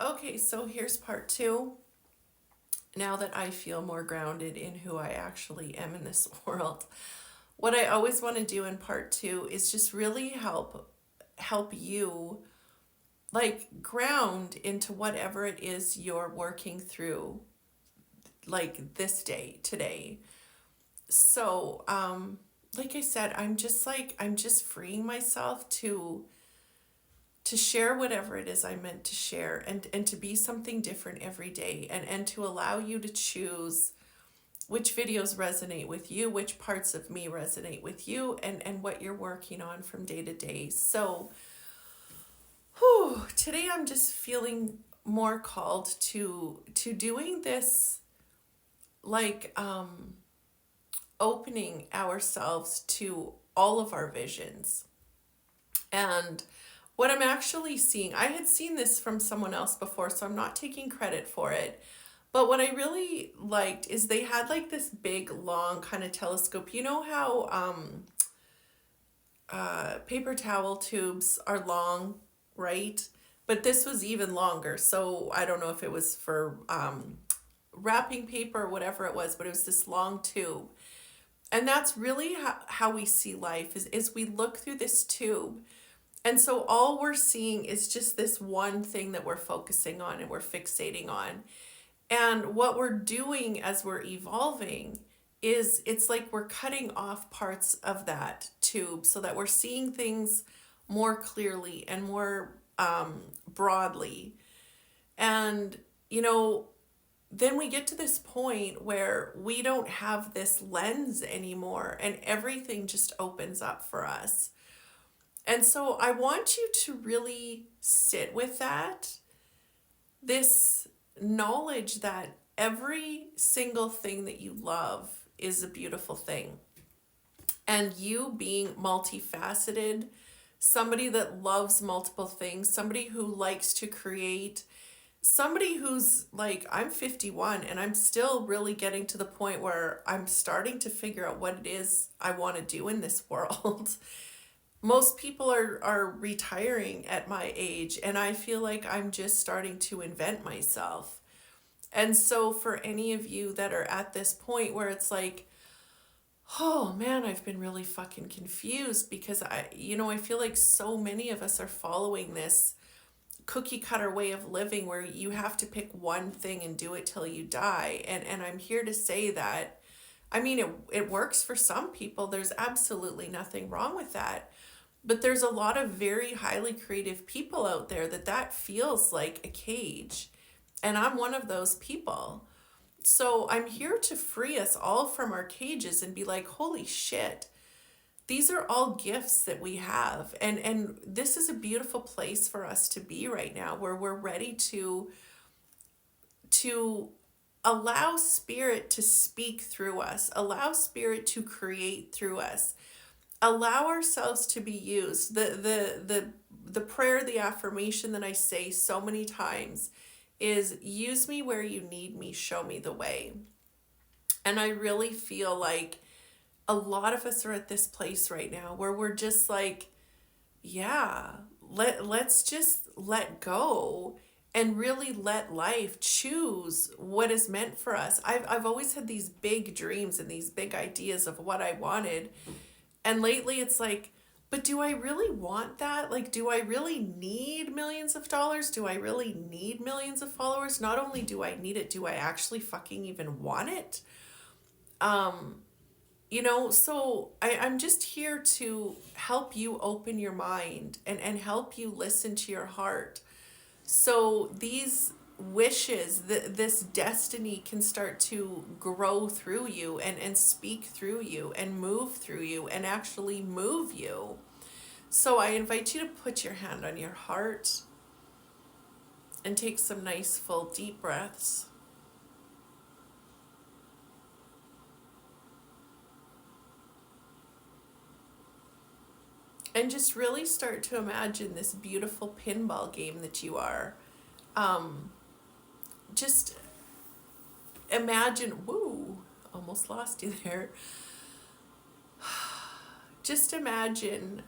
Okay, so here's part two. Now that I feel more grounded in who I actually am in this world, what I always want to do in part two is just really help you like ground into whatever it is you're working through like this day today. So, like I said, I'm just freeing myself to share whatever it is I meant to share and to be something different every day and to allow you to choose which videos resonate with you, which parts of me resonate with you, and what you're working on from day to day. So, today I'm just feeling more called to doing this like opening ourselves to all of our visions. And what I'm actually seeing, I had seen this from someone else before, so I'm not taking credit for it. But what I really liked is they had like this big, long kind of telescope. You know how paper towel tubes are long, right? But this was even longer. So I don't know if it was for wrapping paper or whatever it was, but it was this long tube. And that's really how we see life is we look through this tube. And so all we're seeing is just this one thing that we're focusing on and we're fixating on. And what we're doing as we're evolving is it's like we're cutting off parts of that tube so that we're seeing things more clearly and more broadly. And, you know, then we get to this point where we don't have this lens anymore and everything just opens up for us. And so I want you to really sit with that, this knowledge that every single thing that you love is a beautiful thing. And you being multifaceted, somebody that loves multiple things, somebody who likes to create, somebody who's like, I'm 51 and I'm still really getting to the point where I'm starting to figure out what it is I want to do in this world. Most people are retiring at my age, and I feel like I'm just starting to invent myself. And so, for any of you that are at this point where it's like, oh man, I've been really fucking confused because I feel like so many of us are following this cookie cutter way of living where you have to pick one thing and do it till you die. And I'm here to say that, I mean, it works for some people. There's absolutely nothing wrong with that. But there's a lot of very highly creative people out there that feels like a cage. And I'm one of those people. So I'm here to free us all from our cages and be like, holy shit, these are all gifts that we have. And this is a beautiful place for us to be right now where we're ready to allow spirit to speak through us, allow spirit to create through us, allow ourselves to be used. The prayer, the affirmation that I say so many times is use me where you need me, show me the way. And I really feel like a lot of us are at this place right now where we're just like, yeah, let's just let go and really let life choose what is meant for us. I've always had these big dreams and these big ideas of what I wanted. And lately it's like, but do I really want that? Like, do I really need millions of dollars? Do I really need millions of followers? Not only do I need it, do I actually fucking even want it? So I'm just here to help you open your mind and help you listen to your heart. So these wishes, this destiny can start to grow through you and speak through you and move through you and actually move you. So I invite you to put your hand on your heart and take some nice full deep breaths. And just really start to imagine this beautiful pinball game that you are. Just imagine, woo, almost lost you there. Just imagine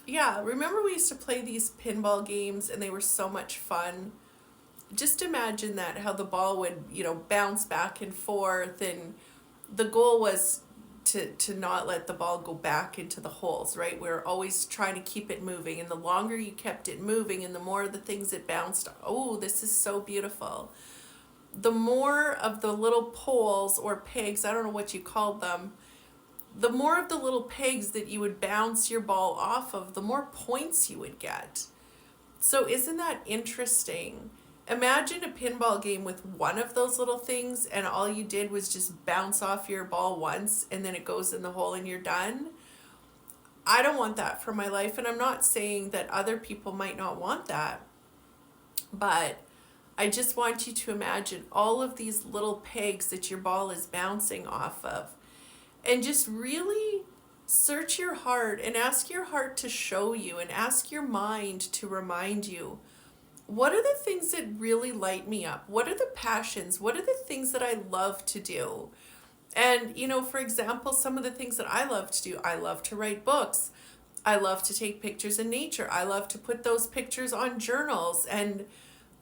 Yeah, remember we used to play these pinball games and they were so much fun. Just imagine that, how the ball would, bounce back and forth, and the goal was to not let the ball go back into the holes, right? We're always trying to keep it moving, and the longer you kept it moving and the more the things it bounced, oh, this is so beautiful. The more of the little poles or pegs, I don't know what you called them, the more of the little pegs that you would bounce your ball off of, the more points you would get. So isn't that interesting? Imagine a pinball game with one of those little things and all you did was just bounce off your ball once and then it goes in the hole and you're done. I don't want that for my life, and I'm not saying that other people might not want that, but I just want you to imagine all of these little pegs that your ball is bouncing off of, and just really search your heart and ask your heart to show you and ask your mind to remind you, what are the things that really light me up? What are the passions? What are the things that I love to do? And, for example, some of the things that I love to do, I love to write books. I love to take pictures in nature. I love to put those pictures on journals. And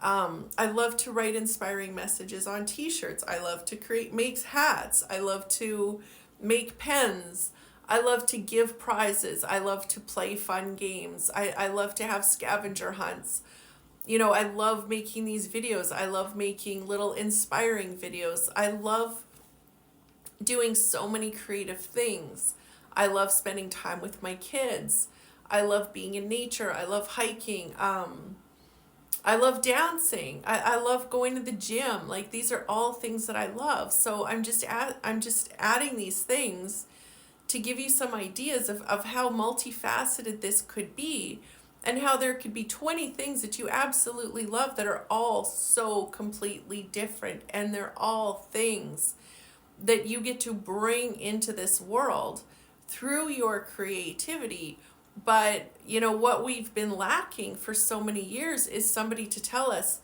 I love to write inspiring messages on t-shirts. I love to make hats. I love to make pens. I love to give prizes. I love to play fun games. I love to have scavenger hunts. I love making these videos. I love making little inspiring videos. I love doing so many creative things. I love spending time with my kids. I love being in nature. I love hiking. I love dancing. I love going to the gym. Like, these are all things that I love. So I'm just adding these things to give you some ideas of how multifaceted this could be, and how there could be 20 things that you absolutely love that are all so completely different, and they're all things that you get to bring into this world through your creativity. But what we've been lacking for so many years is somebody to tell us,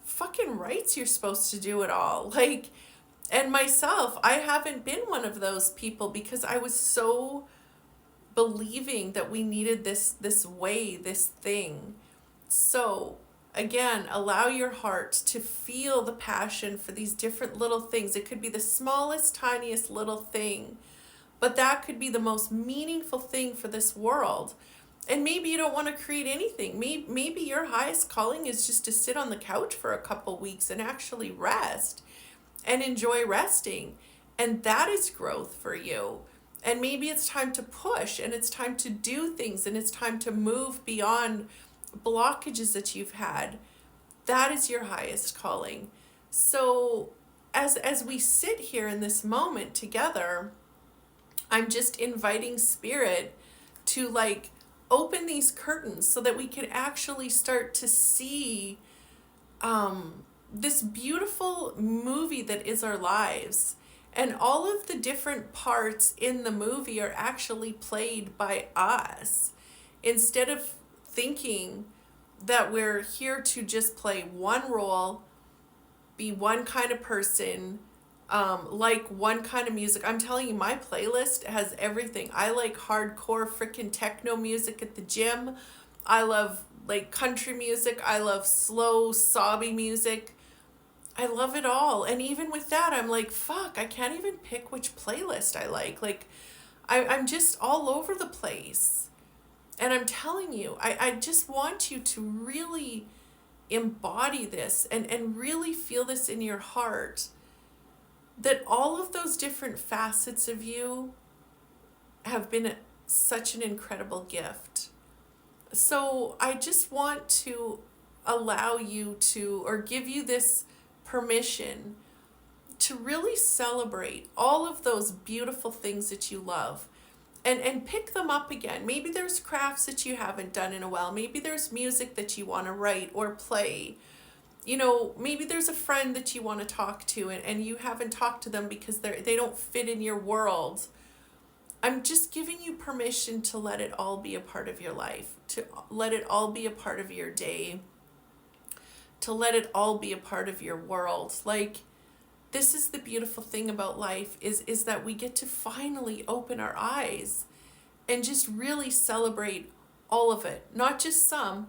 fucking rights, you're supposed to do it all. Like, and myself, I haven't been one of those people because I was so believing that we needed this thing. So again, allow your heart to feel the passion for these different little things. It could be the smallest, tiniest little thing, but that could be the most meaningful thing for this world. And maybe you don't want to create anything. Maybe your highest calling is just to sit on the couch for a couple weeks and actually rest and enjoy resting. And that is growth for you. And maybe it's time to push, and it's time to do things, and it's time to move beyond blockages that you've had. That is your highest calling. So as we sit here in this moment together, I'm just inviting spirit to open these curtains so that we can actually start to see this beautiful movie that is our lives. And all of the different parts in the movie are actually played by us. Instead of thinking that we're here to just play one role, be one kind of person, like one kind of music. I'm telling you, my playlist has everything. I like hardcore freaking techno music at the gym. I love country music. I love slow, sobby music. I love it all. And even with that, I'm like, fuck, I can't even pick which playlist I like. I'm just all over the place. And I'm telling you, I just want you to really embody this and really feel this in your heart, that all of those different facets of you have been such an incredible gift. So I just want to allow you to, or give you this permission to really celebrate all of those beautiful things that you love, and pick them up again. Maybe there's crafts that you haven't done in a while. Maybe there's music that you want to write or play. Maybe there's a friend that you want to talk to, and you haven't talked to them because they don't fit in your world. I'm just giving you permission to let it all be a part of your life, to let it all be a part of your day, to let it all be a part of your world. This is the beautiful thing about life, is that we get to finally open our eyes and just really celebrate all of it, not just some,